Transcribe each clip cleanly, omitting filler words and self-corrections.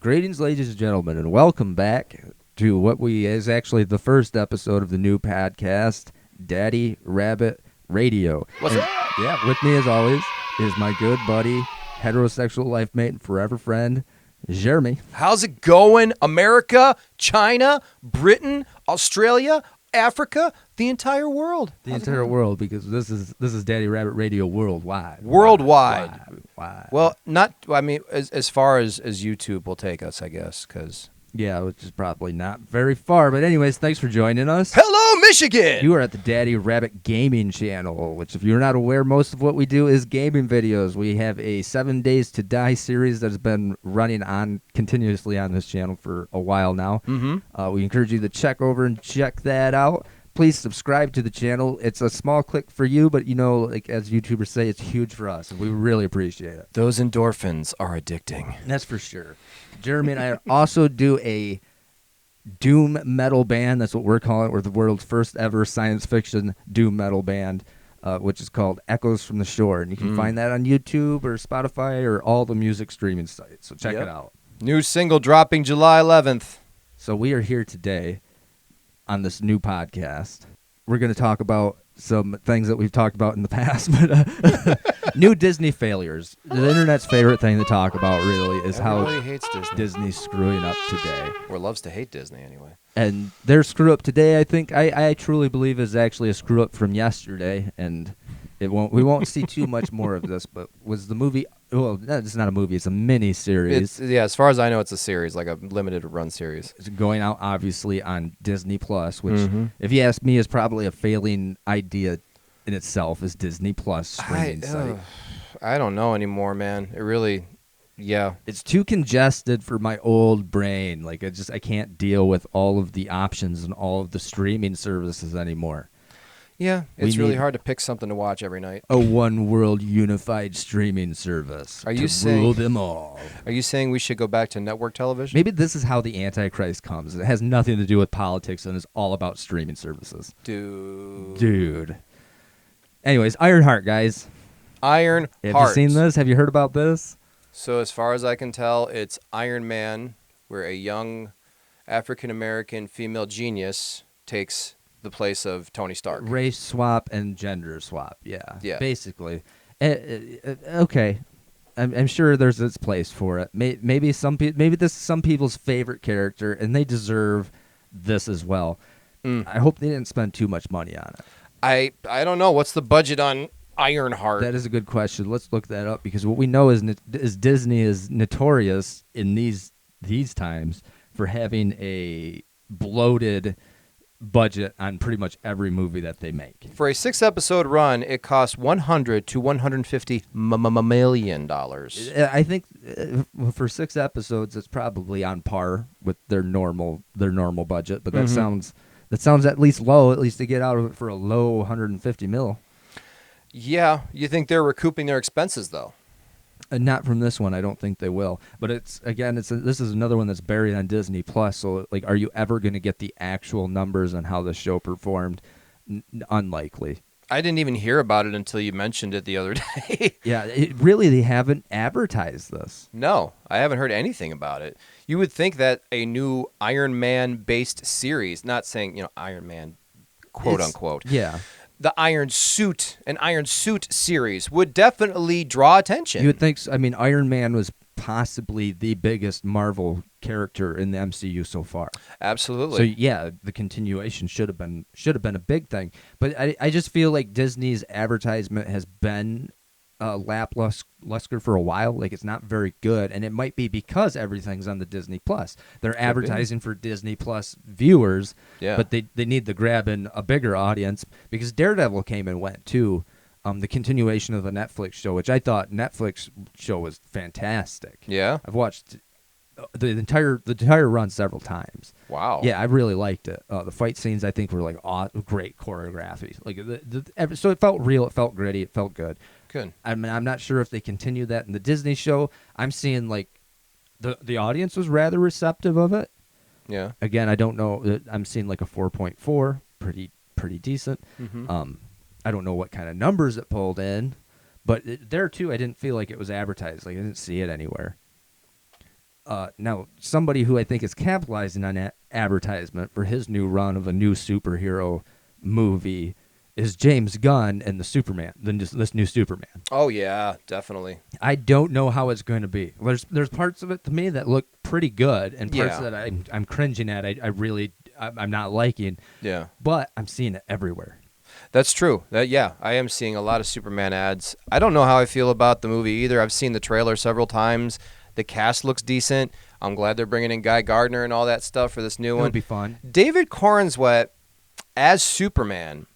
Greetings, ladies and gentlemen, and welcome back to what is actually the first episode of the new podcast, Daddy Rabbitt Radio. What's up? Yeah, with me as always is my good buddy, heterosexual life mate and forever friend, Jeremy. How's it going? America, China, Britain, Australia, Africa, the entire world. The entire world, because this is Daddy Rabbitt Radio worldwide. Worldwide. Wide. Well, as far as YouTube will take us, I guess, because... Yeah, which is probably not very far. But anyways, thanks for joining us. Hello, Michigan! You are at the Daddy Rabbitt Gaming channel, which if you're not aware, most of what we do is gaming videos. We have a 7 Days to Die series that has been running on continuously on this channel for a while now. Mm-hmm. We encourage you to check over and check that out. Please subscribe to the channel. It's a small click for you, but like as YouTubers say, it's huge for us, and we really appreciate it. Those endorphins are addicting. That's for sure. Jeremy and I also do a doom metal band. That's what we're calling it. We're the world's first ever science fiction doom metal band, which is called Echoes from the Shore. And you can find that on YouTube or Spotify or all the music streaming sites. So check it out. New single dropping July 11th. So we are here today on this new podcast. We're going to talk about some things that we've talked about in the past, but new Disney failures. The internet's favorite thing to talk about really is Everybody how hates Disney. Disney's screwing up today. Or loves to hate Disney anyway. And their screw up today, I think, I truly believe is actually a screw up from yesterday, and we won't see too much more of this, but was the movie, well, it's not a movie, it's a mini-series. As far as I know, it's a series, like a limited run series. It's going out, obviously, on Disney+, which, if you ask me, is probably a failing idea in itself, is Disney+ streaming site. I don't know anymore, man. It really... Yeah. It's too congested for my old brain. Like, I can't deal with all of the options and all of the streaming services anymore. Yeah, it's really hard to pick something to watch every night. A one world unified streaming service rule them all. Are you saying we should go back to network television? Maybe this is how the Antichrist comes. It has nothing to do with politics and is all about streaming services. Dude. Anyways, Ironheart, guys. Ironheart. Have you seen this? Have you heard about this? So as far as I can tell, it's Iron Man, where a young African-American female genius takes the place of Tony Stark. Race swap and gender swap, yeah. Basically. Okay. I'm sure there's its place for it. Maybe this is some people's favorite character, and they deserve this as well. I hope they didn't spend too much money on it. I don't know. What's the budget on Ironheart? That is a good question. Let's look that up, because what we know is Disney is notorious in these times for having a bloated budget on pretty much every movie that they make. For a 6-episode run, it costs $100 to $150 million. I think for 6 episodes, it's probably on par with their normal budget. But that sounds at least low. At least to get out of it for a low 150 mil. Yeah, you think they're recouping their expenses though? Not from this one. I don't think they will. But this is another one that's buried on Disney Plus. So, like, are you ever going to get the actual numbers on how the show performed? Unlikely. I didn't even hear about it until you mentioned it the other day. Yeah, they haven't advertised this. No, I haven't heard anything about it. You would think that a new Iron Man-based series, not saying, Iron Man, quote unquote. Yeah. The Iron Suit series would definitely draw attention. You would think so. I mean, Iron Man was possibly the biggest Marvel character in the MCU so far. Absolutely. So yeah, the continuation should have been a big thing. But I just feel like Disney's advertisement has been lackluster for a while. Like, it's not very good, and it might be because everything's on the Disney Plus. They're advertising for Disney Plus viewers, but they need to grab in a bigger audience, because Daredevil came and went too. The continuation of the Netflix show, which I thought Netflix show was fantastic. Yeah, I've watched the entire run several times. Wow. Yeah, I really liked it. The fight scenes, I think, were like great choreography. Like so it felt real. It felt gritty. It felt good. Good. I mean, I'm not sure if they continue that in the Disney show. I'm seeing like the audience was rather receptive of it. Yeah. Again, I don't know. I'm seeing like a 4.4, pretty decent. I don't know what kind of numbers it pulled in, but there too, I didn't feel like it was advertised. Like, I didn't see it anywhere. Now, somebody who I think is capitalizing on that advertisement for his new run of a new superhero movie is James Gunn and the Superman, this new Superman. Oh yeah, definitely. I don't know how it's going to be. There's parts of it to me that look pretty good, and parts Yeah. that I'm cringing at. I'm not liking. Yeah. But I'm seeing it everywhere. That's true. I am seeing a lot of Superman ads. I don't know how I feel about the movie either. I've seen the trailer several times. The cast looks decent. I'm glad they're bringing in Guy Gardner and all that stuff for this new It one. would be fun. David Cornswet as Superman,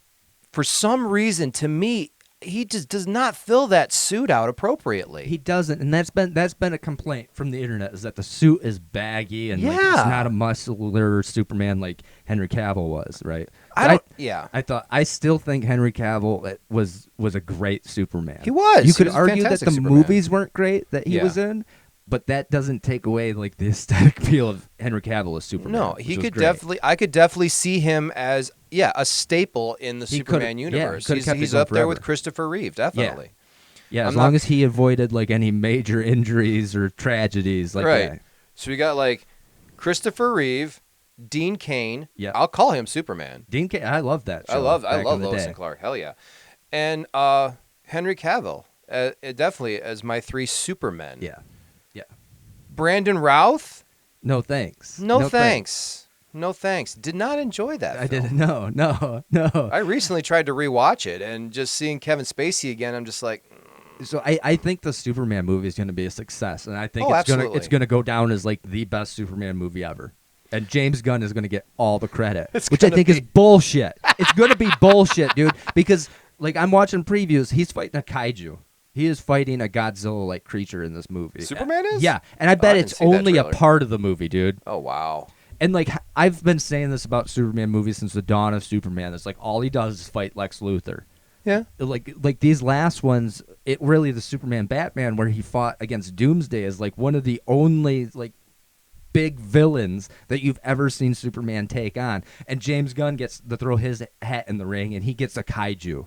for some reason, to me, he just does not fill that suit out appropriately. He doesn't, and that's been a complaint from the internet, is that the suit is baggy and like, Yeah. it's not a muscular Superman like Henry Cavill was, right? I still think Henry Cavill was a great Superman. He was. You He could was a argue that fantastic the Superman. movies weren't great that he Yeah. was in, but that doesn't take away like the aesthetic appeal of Henry Cavill as Superman. No, which he was could great. definitely. I could definitely see him as a staple in the He Superman could've- yeah, universe. could've kept it He's going up there with forever. Christopher Reeve, definitely. Yeah, as I'm long not- as he avoided like any major injuries or tragedies like Right. that. So we got like Christopher Reeve, Dean Cain. Yeah. I'll call him Superman. Dean Cain, I love that show. I love back in the Lois day. and Clark. Hell yeah. And Henry Cavill, definitely as my three Supermen. Yeah. Yeah. Brandon Routh. No thanks. No thanks. No thanks. Did not enjoy that. I film. didn't. No. I recently tried to rewatch it, and just seeing Kevin Spacey again, I'm just like, So I think the Superman movie is going to be a success, and I think Oh, it's absolutely. it's gonna go down as like the best Superman movie ever. And James Gunn is going to get all the credit, It's which I gonna think is be. bullshit. It's going to be bullshit, dude. Because like I'm watching previews, he's fighting a kaiju. He is fighting a Godzilla-like creature in this movie. Superman is? Yeah, and I bet didn't it's see that only a trailer. part of the movie, dude. oh wow. And like I've been saying this about Superman movies since the dawn of Superman. It's like all he does is fight Lex Luthor. Yeah. Like these last ones, it really the Superman Batman where he fought against Doomsday is like one of the only like big villains that you've ever seen Superman take on. And James Gunn gets to throw his hat in the ring and he gets a kaiju.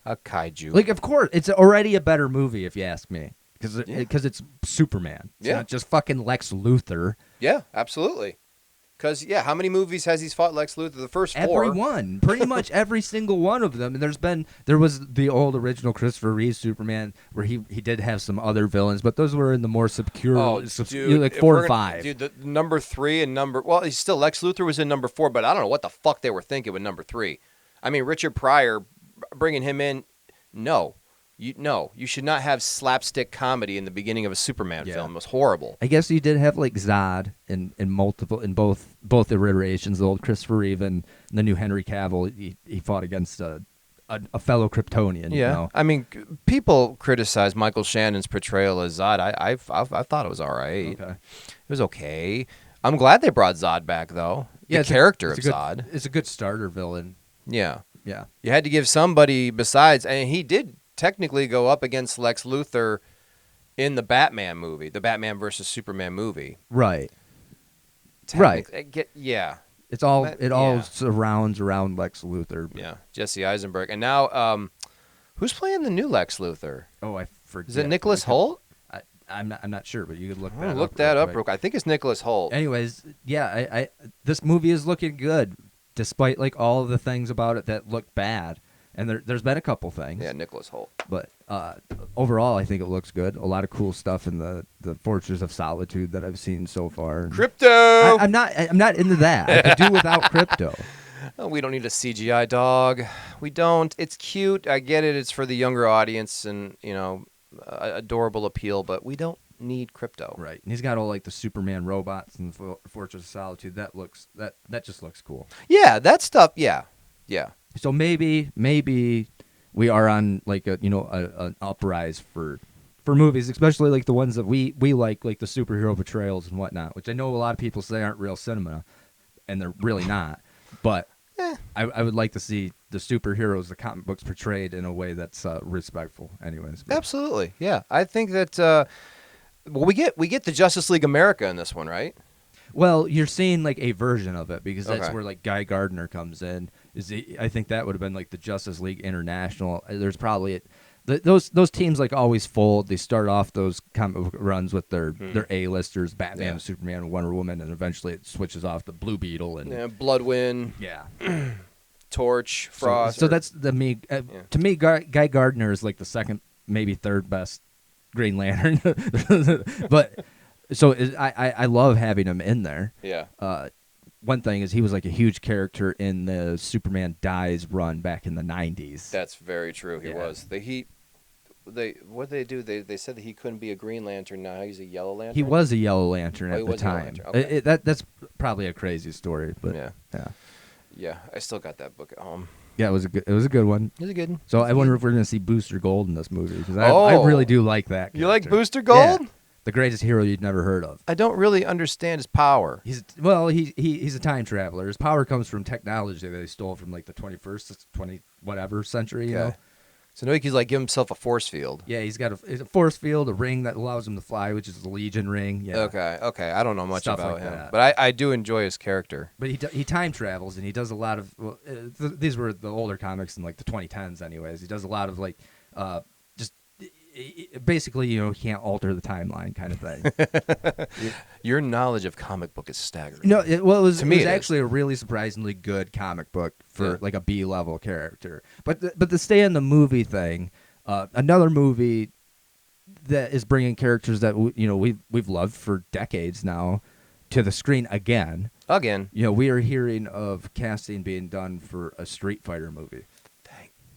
A kaiju. Like of course, it's already a better movie if you ask me. Because it's Superman. It's Yeah. not just fucking Lex Luthor. Yeah, absolutely. Because, how many movies has he fought Lex Luthor? The first four. Every one, pretty much every single one of them. And there was the old original Christopher Reeve Superman where he did have some other villains, but those were in the more obscure, Oh, dude. like if 4 we're and gonna- 5. Dude, the number 3 and he's still, Lex Luthor was in number 4, but I don't know what the fuck they were thinking with number 3. I mean, Richard Pryor, bringing him in, no. You should not have slapstick comedy in the beginning of a Superman Yeah. film. It was horrible. I guess you did have like Zod in both iterations, the old Christopher Reeve and the new Henry Cavill. He fought against a fellow Kryptonian. Yeah, You know? I mean, people criticize Michael Shannon's portrayal as Zod. I thought it was all right. Okay. It was okay. I'm glad they brought Zod back, though. Yeah, The it's a- character it's of a good- Zod. It's a good starter villain. Yeah. Yeah. You had to give somebody besides, and he did technically go up against Lex Luthor in the Batman movie, the Batman versus Superman movie. Right. Right. Yeah. It all Yeah. surrounds around Lex Luthor. Yeah. Jesse Eisenberg. And now, who's playing the new Lex Luthor? Oh, I forget. Is it Nicholas Hoult? I'm not sure, but you could look I'm that gonna up. look that up quick. real quick. I think it's Nicholas Hoult. Anyways, yeah, I this movie is looking good, despite like all of the things about it that look bad. And there's been a couple things. Yeah, Nicholas Hoult. But overall, I think it looks good. A lot of cool stuff in the Fortress of Solitude that I've seen so far. Crypto. I'm not into that. I could do without crypto. Oh, we don't need a CGI dog. We don't. It's cute. I get it. It's for the younger audience and, adorable appeal, but we don't need crypto. Right. And he's got all like the Superman robots and Fortress of Solitude. That just looks cool. Yeah, that stuff. Yeah. Yeah. So maybe we are on like an uprise for movies, especially like the ones that we like the superhero portrayals and whatnot, which I know a lot of people say aren't real cinema, and they're really not. But I would like to see the superheroes, the comic books portrayed in a way that's respectful. Anyways, but- Absolutely. Yeah. I think that we get the Justice League America in this one, right? Well, you're seeing like a version of it because that's Okay. where like Guy Gardner comes in. I think that would have been like the Justice League International. There's probably those teams like always fold. They start off those comic book runs with their A-listers, Batman, Superman, Wonder Woman, and eventually it switches off to Blue Beetle and Bloodwind. Yeah. Torch, Frost. So that's to me. Guy Gardner is like the second, maybe third best Green Lantern. But so I love having him in there. Yeah. One thing is he was like a huge character in the Superman Dies run back in the 90s. That's very true. He was. What did they do? They said that he couldn't be a Green Lantern. Now he's a Yellow Lantern. He was a Yellow Lantern at he the was a Yellow time. Lantern. Okay. That's probably a crazy story, but yeah. I still got that book at home. Yeah, it was a good one. It was a good one. So I wonder if we're going to see Booster Gold in this movie because I really do like that character. You like Booster Gold? Yeah. The greatest hero you'd never heard of. I don't really understand his power. He's a time traveler. His power comes from technology that they stole from like the 21st, 20 whatever century. You know. So no, he's like give himself a force field. Yeah, he's got a force field, a ring that allows him to fly, which is the Legion ring. Yeah. Okay. I don't know much Stuff about like him, that. but I do enjoy his character. But he time travels and he does a lot of. Well, these were the older comics in like the 2010s, anyways. He does a lot of like, just basically, he can't alter the timeline kind of thing. Your knowledge of comic book is staggering. No, it was it actually a really surprisingly good comic book for like a B-level character. But to stay in the movie thing, another movie that is bringing characters that we've loved for decades now to the screen again. We are hearing of casting being done for a Street Fighter movie.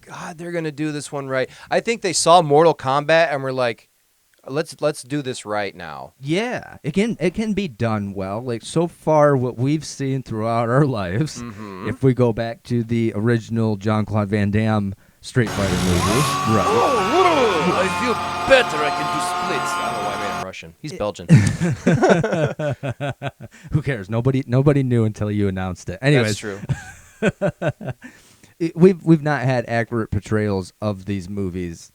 God, they're gonna do this one right. I think they saw Mortal Kombat and were like, let's do this right now. Yeah, it can be done well. Like so far, what we've seen throughout our lives, if we go back to the original Jean-Claude Van Damme Street Fighter movie, right? Oh, I feel better. I can do splits. I don't know why I made him Russian. He's Belgian. Who cares? Nobody knew until you announced it. Anyways, that's true. We've not had accurate portrayals of these movies,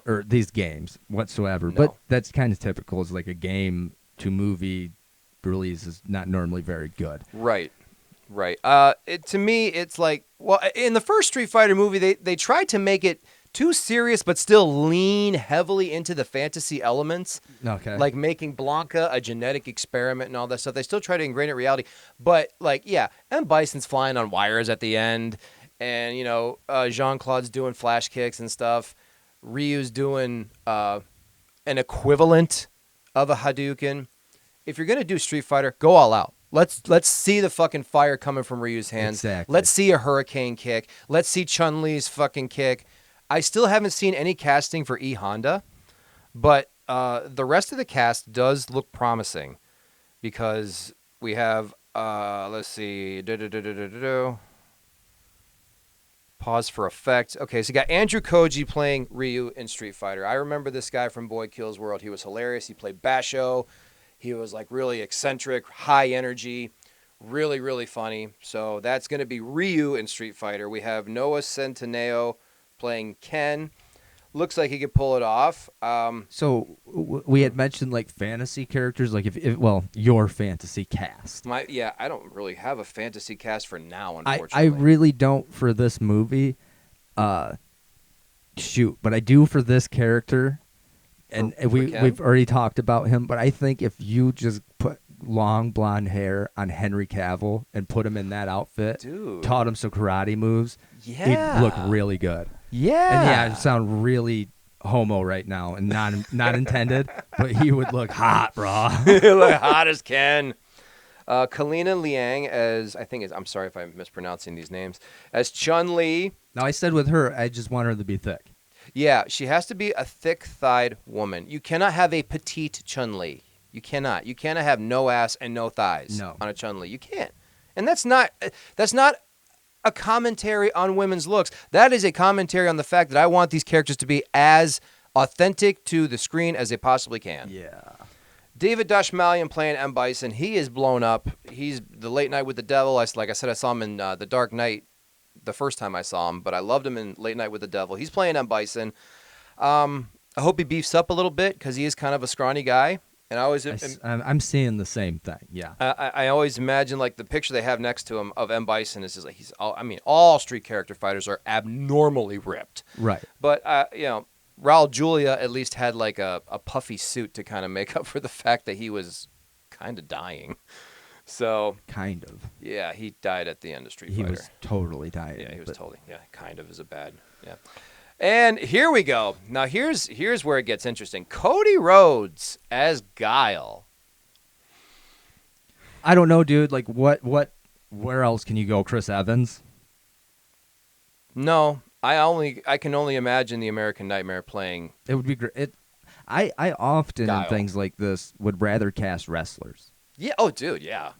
or these games whatsoever. No. But that's kind of typical. It's like a game to movie release is not normally very good. Right. To me, it's like, well, in the first Street Fighter movie, they tried to make it too serious, but still lean heavily into the fantasy elements. Okay. Like making Blanca a genetic experiment and all that stuff. They still try to ingrain it in reality. But, M. Bison's flying on wires at the end. And, Jean-Claude's doing flash kicks and stuff. Ryu's doing an equivalent of a Hadouken. If you're going to do Street Fighter, go all out. Let's see the fucking fire coming from Ryu's hands. Exactly. Let's see a hurricane kick. Let's see Chun-Li's fucking kick. I still haven't seen any casting for E. Honda, but the rest of the cast does look promising because we have, let's see, pause for effect. Okay, so you got Andrew Koji playing Ryu in Street Fighter. I remember this guy from Boy Kills World. He was hilarious. He played Basho. He was like really eccentric, high energy, really, really funny. So that's going to be Ryu in Street Fighter. We have Noah Centineo playing Ken. Looks like he could pull it off. So we had mentioned like fantasy characters, like if your fantasy cast. I don't really have a fantasy cast for now, unfortunately. I really don't for this movie. But I do for this character, and we've already talked about him. But I think if you just put long blonde hair on Henry Cavill and put him in that outfit, taught him some karate moves, he'd look really good. Yeah. And I sound really homo right now and not intended, but he would look hot, bro. He look hot as Ken. Kalina Liang I'm sorry if I'm mispronouncing these names, as Chun-Li. Now, I said with her, I just want her to be thick. Yeah, she has to be a thick-thighed woman. You cannot have a petite Chun-Li. You cannot. You cannot have no ass and no thighs on a Chun-Li. You can't. And that's not a commentary on women's looks. That is a commentary on the fact that I want these characters to be as authentic to the screen as they possibly can. Yeah. David Dashmalian playing M. Bison. He is blown up. He's the Late Night with the Devil. Like I said, I saw him in The Dark Knight the first time I saw him, but I loved him in Late Night with the Devil. He's playing M. Bison. I hope he beefs up a little bit because he is kind of a scrawny guy. And I always, I'm seeing the same thing. Yeah. I always imagine like the picture they have next to him of M. Bison is just like all Street character fighters are abnormally ripped. Right. But Raul Julia at least had like a puffy suit to kind of make up for the fact that he was kind of dying. So Kind of. yeah, he died at the end of Street He Fighter. was totally dying. Yeah, he was totally. Yeah, kind of is a bad. Yeah. And here we go. Now here's where it gets interesting. Cody Rhodes as Guile. I don't know, dude. Like, where else can you go? Chris Evans? No, I can only imagine the American Nightmare playing. It would be great. I often Guile. in things like this would rather cast wrestlers Yeah. Oh, dude. Yeah.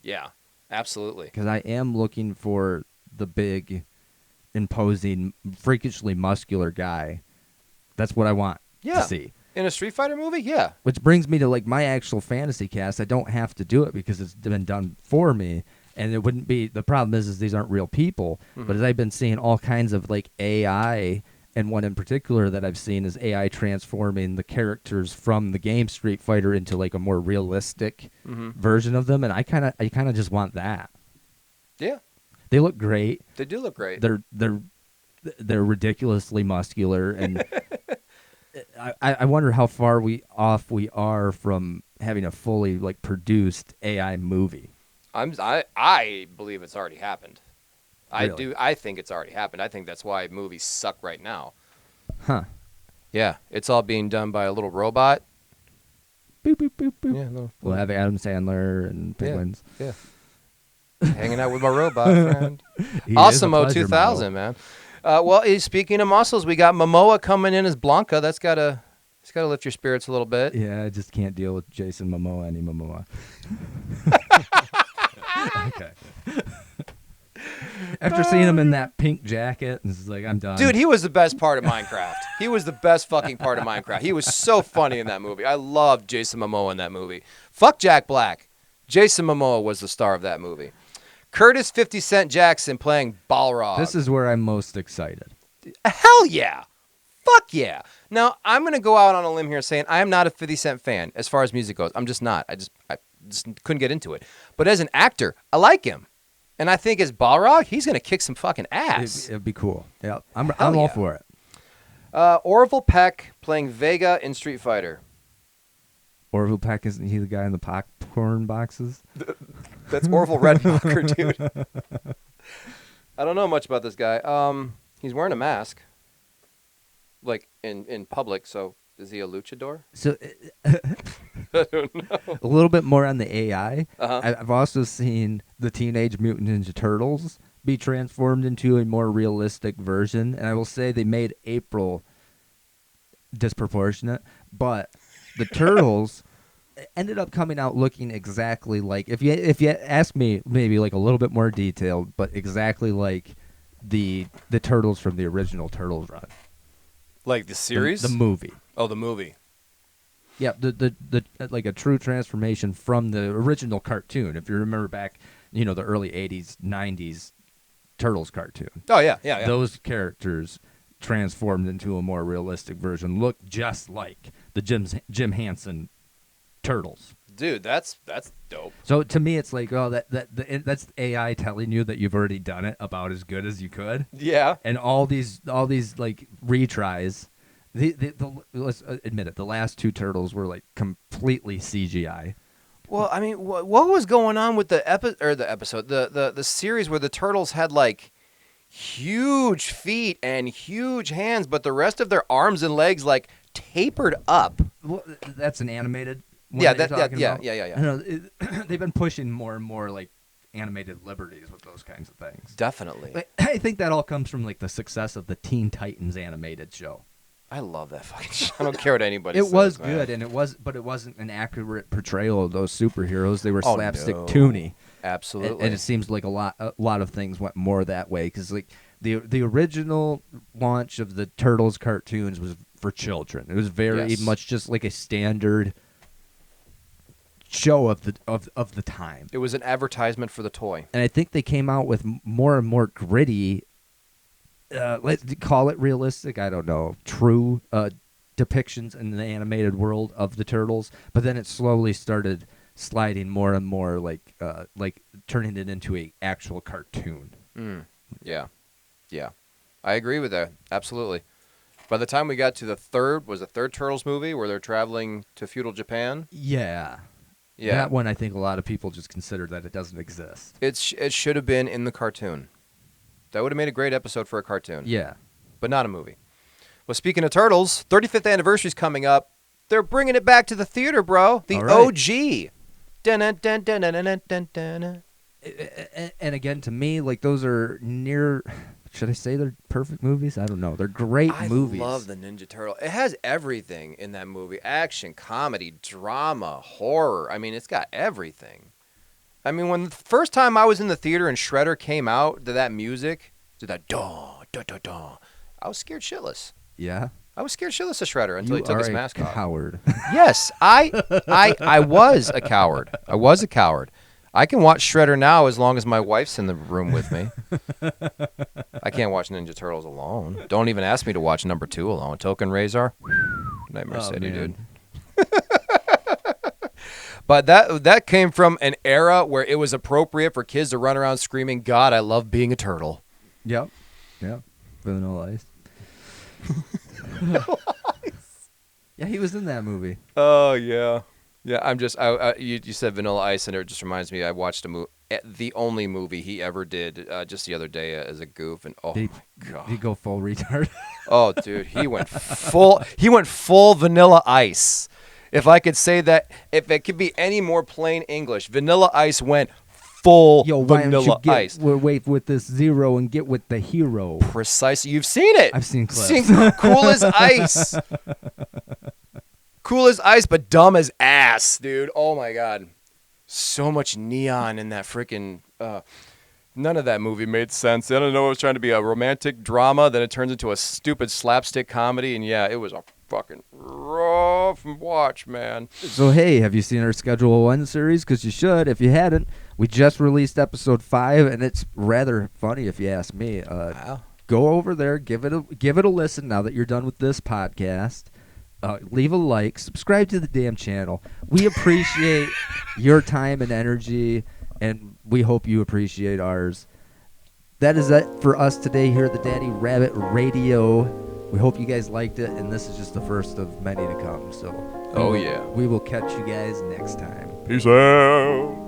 Yeah. Absolutely. because I am looking for the big, imposing, freakishly muscular guy. That's what I want Yeah. to see. In a Street Fighter movie, yeah. Which brings me to like my actual fantasy cast. I don't have to do it because it's been done for me, and it wouldn't be. The problem is these aren't real people. But as I've been seeing all kinds of like AI, and one in particular that I've seen is AI transforming the characters from the game Street Fighter into like a more realistic version of them, and I kind of just want that. Yeah. They look great. They do look great. They're ridiculously muscular, and I wonder how far we are from having a fully like produced AI movie. I believe it's already happened. Really? I think it's already happened. I think that's why movies suck right now. Huh. Yeah, it's all being done by a little robot. Boop boop boop boop. Yeah, no. We'll have Adam Sandler and penguins. Yeah. Hanging out with my robot friend. He is a Awesome pleasure 2000, man. Well, speaking of muscles, we got Momoa coming in as Blanca. It's gotta lift your spirits a little bit. Yeah, I just can't deal with Jason Momoa any Momoa. Okay. After seeing him in that pink jacket, it's like I'm done. Dude, he was the best part of Minecraft. He was the best fucking part of Minecraft. He was so funny in that movie. I loved Jason Momoa in that movie. Fuck Jack Black. Jason Momoa was the star of that movie. Curtis 50 Cent Jackson playing Balrog. This is where I'm most excited. Hell yeah. Fuck yeah. Now, I'm going to go out on a limb here saying I am not a 50 Cent fan as far as music goes. I'm just not. I just couldn't get into it. But as an actor, I like him. And I think as Balrog, he's going to kick some fucking ass. It'd be cool. Yeah, I'm Hell all yeah. for it. Orville Peck playing Vega in Street Fighter. Orville Peck, isn't he the guy in the popcorn boxes? That's Orville Redenbacher, dude. I don't know much about this guy. He's wearing a mask, like in public. So is he a luchador? So I don't know. a little bit more on the AI. Uh-huh. I've also seen the Teenage Mutant Ninja Turtles be transformed into a more realistic version, and I will say they made April disproportionate, but the Turtles ended up coming out looking exactly like, if you ask me, maybe like a little bit more detailed, but exactly like the Turtles from the original Turtles run. Like the series? The movie. Oh, the movie. Yeah, the like a true transformation from the original cartoon. If you remember back, the early 80s, 90s Turtles cartoon. Oh, yeah, yeah, yeah. Those characters transformed into a more realistic version look just like the Jim Henson Turtles. Dude, that's dope. So to me, it's like, oh, that's AI telling you that you've already done it about as good as you could. Yeah. And all these like retries. Let's admit it. The last two Turtles were like completely CGI. Well, I mean, what was going on with the episode, the series where the Turtles had like huge feet and huge hands, but the rest of their arms and legs like tapered up? Well, that's an animated one. Yeah, that you're talking about? yeah. I know, they've been pushing more and more like animated liberties with those kinds of things. Definitely. But I think that all comes from like the success of the Teen Titans animated show. I love that fucking show. I don't care what anybody It says. was man. good, and it wasn't an accurate portorial of those superheroes. They were Oh, slapstick no. toony. Absolutely. And it seems like a lot of things went more that way, because like the original launch of the Turtles cartoons was for children. It was very Yes. much just like a standard show of the time. It was an advertisement for the toy. And I think they came out with more and more gritty, let's call it realistic, I don't know, true depictions in the animated world of the turtles, but then it slowly started sliding more and more, like turning it into a actual cartoon. Yeah. I agree with that. Absolutely. By the time we got to the third Turtles movie where they're traveling to feudal Japan? Yeah. That one, I think a lot of people just consider that it doesn't exist. It should have been in the cartoon. That would have made a great episode for a cartoon. Yeah. But not a movie. Well, speaking of Turtles, 35th anniversary's coming up. They're bringing it back to the theater, bro. The OG. Dun-dun-dun-dun-dun-dun-dun-dun. And again, to me, like, those are near... Should I say they're perfect movies? I don't know. They're great movies. I love the Ninja Turtle. It has everything in that movie. Action, comedy, drama, horror. I mean, it's got everything. I mean, when the first time I was in the theater and Shredder came out to that music, to that da da da da, I was scared shitless. Yeah? I was scared shitless of Shredder until he took his mask off. You are a coward. Yes, I was a coward. I was a coward. I can watch Shredder now as long as my wife's in the room with me. I can't watch Ninja Turtles alone. Don't even ask me to watch number 2 alone. Token Razor, Nightmare City, dude. But that came from an era where it was appropriate for kids to run around screaming, "God, I love being a turtle." Yep. Vanilla Ice. Yeah, he was in that movie. Oh yeah. Yeah, I'm just. You said Vanilla Ice, and it just reminds me. I watched the only movie he ever did just the other day as a goof, and my god, did he go full retard? Oh, dude, he went full. He went full Vanilla Ice. If I could say that, if it could be any more plain English, Vanilla Ice went full Vanilla Ice. Wait with this zero and get with the hero. Precisely, you've seen it. I've seen clips. Cool as ice. Cool as ice, but dumb as ass, dude. Oh, my God. So much neon in that freaking... none of that movie made sense. I don't know. It was trying to be a romantic drama. Then it turns into a stupid slapstick comedy. And, yeah, it was a fucking rough watch, man. So, hey, have you seen our Schedule 1 series? Because you should. If you hadn't, we just released episode 5, and it's rather funny if you ask me. Wow. Go over there. Give it a listen now that you're done with this podcast. Leave a like, subscribe to the damn channel. We appreciate your time and energy, and we hope you appreciate ours. That is it for us today here at the Daddy Rabbit Radio. We hope you guys liked it, and this is just the first of many to come. So, oh yeah, we will catch you guys next time. Peace out.